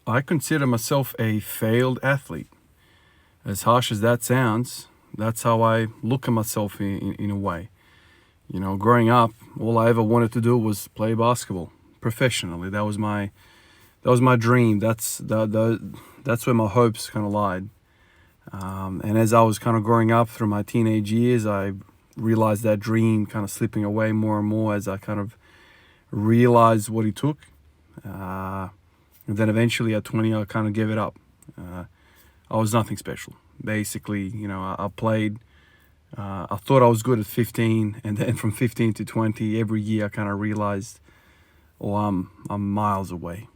I consider myself a failed athlete. As harsh as that sounds, that's how I look at myself in a way. You know, growing up, all I ever wanted to do was play basketball professionally. That was my dream. That's where my hopes kind of lied. And as I was kind of growing up through my teenage years, I realized that dream kind of slipping away more and more as I kind of realized what it took. And then eventually at 20, I kind of gave it up. I was nothing special. Basically, you know, I played. I thought I was good at 15, and then from 15 to 20, every year I kind of realized, oh, I'm miles away.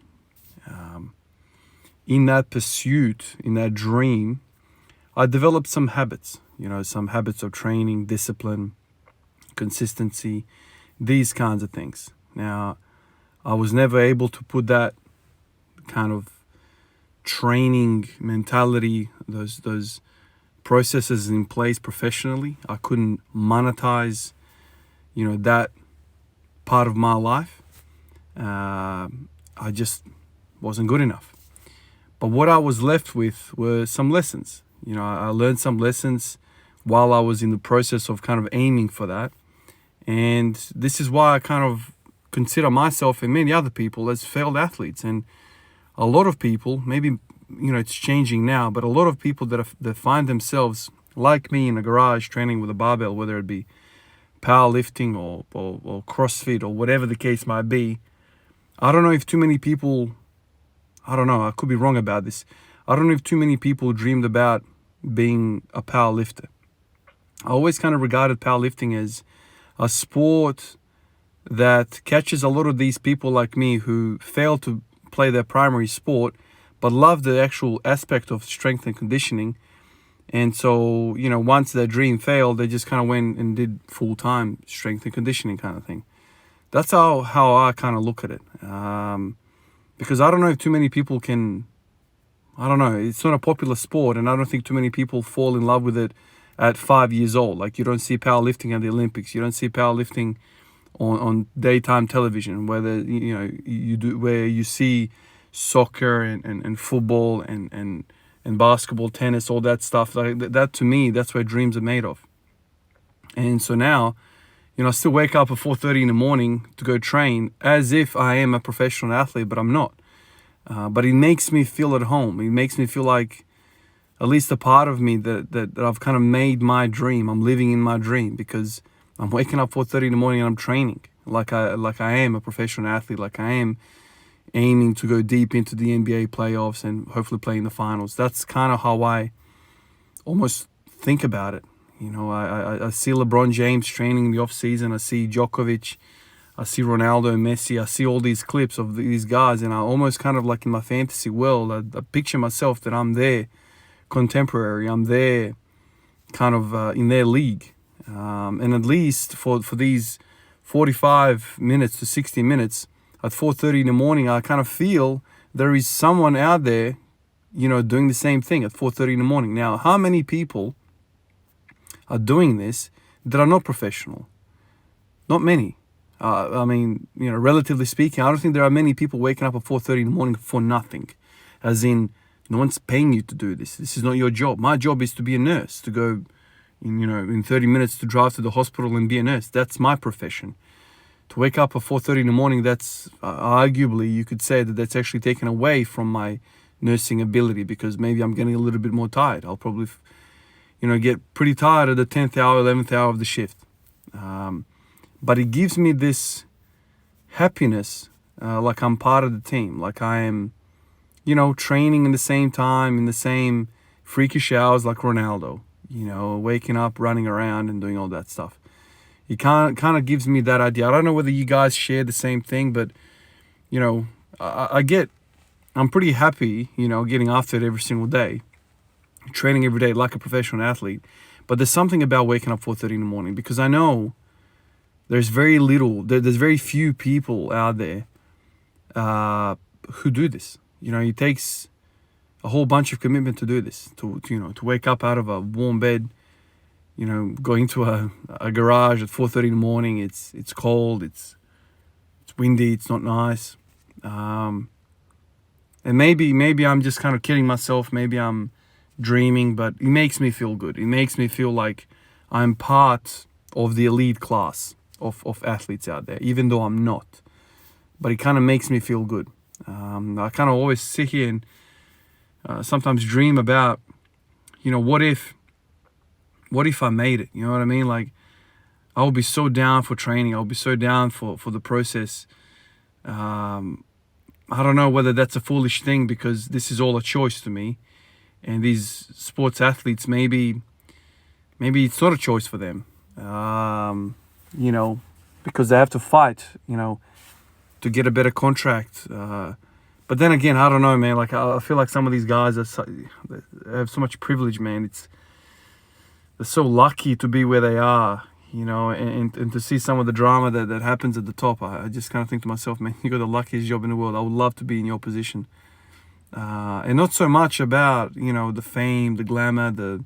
In that pursuit, in that dream, I developed some habits. You know, some habits of training, discipline, consistency, these kinds of things. Now, I was never able to put that kind of training mentality, those processes in place professionally. I couldn't monetize, you know, that part of my life. I just wasn't good enough. But what I was left with were some lessons. You know, I learned some lessons while I was in the process of kind of aiming for that. And this is why I kind of consider myself and many other people as failed athletes. And a lot of people, maybe, you know, it's changing now, but a lot of people that find themselves like me in a garage training with a barbell, whether it be powerlifting or CrossFit or whatever the case might be. I don't know if too many people, I don't know, I could be wrong about this. I don't know if too many people dreamed about being a powerlifter. I always kind of regarded powerlifting as a sport that catches a lot of these people like me who fail to play their primary sport, but love the actual aspect of strength and conditioning. And so, you know, once their dream failed, they just kind of went and did full-time strength and conditioning kind of thing. That's how I kind of look at it. Because I don't know if too many people can, I don't know, it's not a popular sport, and I don't think too many people fall in love with it at 5 years old. Like, you don't see powerlifting at the Olympics. You don't see powerlifting on daytime television, whether, you know, you do, where you see soccer and football and basketball, tennis, all that stuff. Like that, to me, that's where dreams are made of. And so now, you know, I still wake up at 4:30 in the morning to go train as if I am a professional athlete, but I'm not. But it makes me feel at home. It makes me feel like at least a part of me that I've kind of made my dream. I'm living in my dream because I'm waking up 4:30 in the morning and I'm training like I am a professional athlete, like I am aiming to go deep into the NBA playoffs and hopefully play in the finals. That's kind of how I almost think about it. You know, I see LeBron James training in the off season. I see Djokovic. I see Ronaldo and Messi. I see all these clips of these guys, and I almost kind of like in my fantasy world, I picture myself that I'm their contemporary. I'm there kind of in their league. And at least for these 45 minutes to 60 minutes at 4:30 in the morning, I kind of feel there is someone out there, you know, doing the same thing at 4:30 in the morning. Now, how many people are doing this that are not professional? Not many. I mean, you know, relatively speaking, I don't think there are many people waking up at 4:30 in the morning for nothing. As in, no one's paying you to do this. This is not your job. My job is to be a nurse, to go, you know, in 30 minutes to drive to the hospital and be a nurse. That's my profession. To wake up at 4:30 in the morning, that's arguably, you could say that that's actually taken away from my nursing ability, because maybe I'm getting a little bit more tired. I'll probably, you know, get pretty tired at the 10th hour, 11th hour of the shift. But it gives me this happiness, like I'm part of the team, like I am, you know, training in the same time, in the same freakish hours like Ronaldo, you know, waking up, running around and doing all that stuff. It kind of gives me that idea. I don't know whether you guys share the same thing, but, you know, I'm pretty happy, you know, getting after it every single day, training every day like a professional athlete. But there's something about waking up 4:30 in the morning, because I know there's very few people out there who do this. You know, it takes a whole bunch of commitment to do this, to wake up out of a warm bed, you know, go into a garage at 4:30 in the morning. It's cold, it's windy, it's not nice. And maybe I'm just kind of kidding myself. Maybe I'm dreaming, but it makes me feel good. It makes me feel like I'm part of the elite class of athletes out there, even though I'm not. But it kind of makes me feel good. I kind of always sit here and sometimes dream about, what if I made it? You know what I mean? Like, I would be so down for training. I would be so down for the process. I don't know whether that's a foolish thing, because this is all a choice to me. And these sports athletes, maybe it's not a choice for them, because they have to fight, to get a better contract. But then again, I don't know, man. Like, I feel like some of these guys they have so much privilege, man. They're so lucky to be where they are, and to see some of the drama that happens at the top. I just kind of think to myself, man, you got the luckiest job in the world. I would love to be in your position. And not so much about, the fame, the glamour,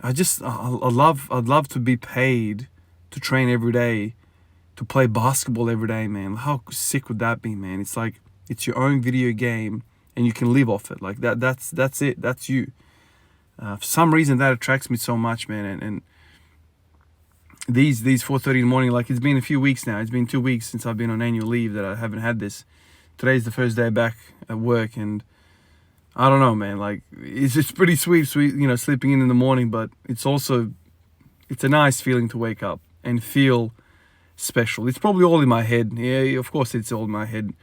I'd love to be paid to train every day, to play basketball every day, man. How sick would that be, man? It's like, it's your own video game and you can live off it. Like that's it. That's you. For some reason that attracts me so much, man. And these 4:30 in the morning, like, it's been a few weeks now. It's been 2 weeks since I've been on annual leave that I haven't had this. Today's the first day back at work, and I don't know, man. Like, it's just pretty sweet, sleeping in the morning, but it's a nice feeling to wake up and feel special. It's probably all in my head. Yeah, of course it's all in my head.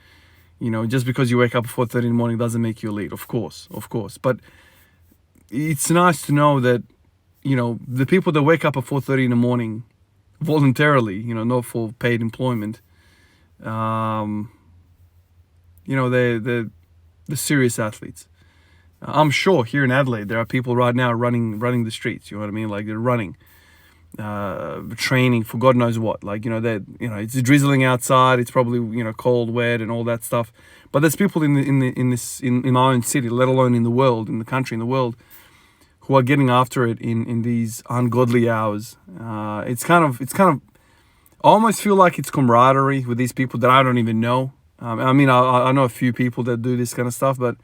Just because you wake up at 4:30 in the morning doesn't make you elite. Of course. But it's nice to know that, the people that wake up at 4:30 in the morning voluntarily, not for paid employment, they're serious athletes. I'm sure here in Adelaide there are people right now running the streets. You know what I mean? Like, they're running, training for God knows what. Like, it's drizzling outside. It's probably cold, wet, and all that stuff. But there's people in my own city, let alone in the world, in the country, in the world, who are getting after it in these ungodly hours. It's kind of. I almost feel like it's camaraderie with these people that I don't even know. I know a few people that do this kind of stuff, but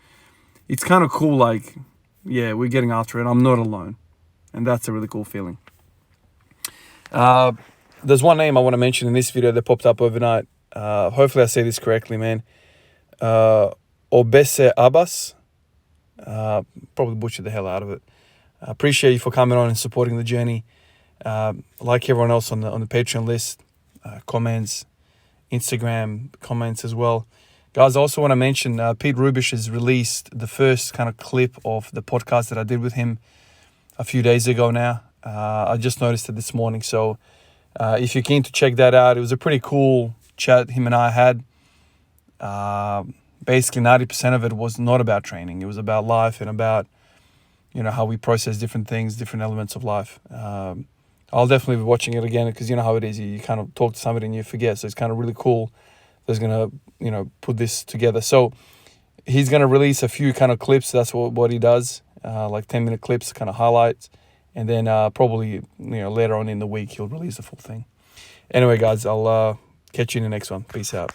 it's kind of cool. Like, yeah, we're getting after it. I'm not alone, and that's a really cool feeling. There's one name I want to mention in this video that popped up overnight. Hopefully I say this correctly, man. Obese Abbas. Probably butchered the hell out of it. I appreciate you for coming on and supporting the journey. Like everyone else on the Patreon list, comments, Instagram comments as well. Guys, I also want to mention Pete Rubish has released the first kind of clip of the podcast that I did with him a few days ago now. I just noticed it this morning. So if you're keen to check that out, it was a pretty cool chat him and I had. Basically 90% of it was not about training. It was about life and about, how we process different things, different elements of life. I'll definitely be watching it again, because you know how it is. You kind of talk to somebody and you forget. So it's kind of really cool that's going to, put this together. So he's going to release a few kind of clips. That's what he does, like 10-minute clips, kind of highlights. And then probably, later on in the week, he'll release the full thing. Anyway, guys, I'll catch you in the next one. Peace out.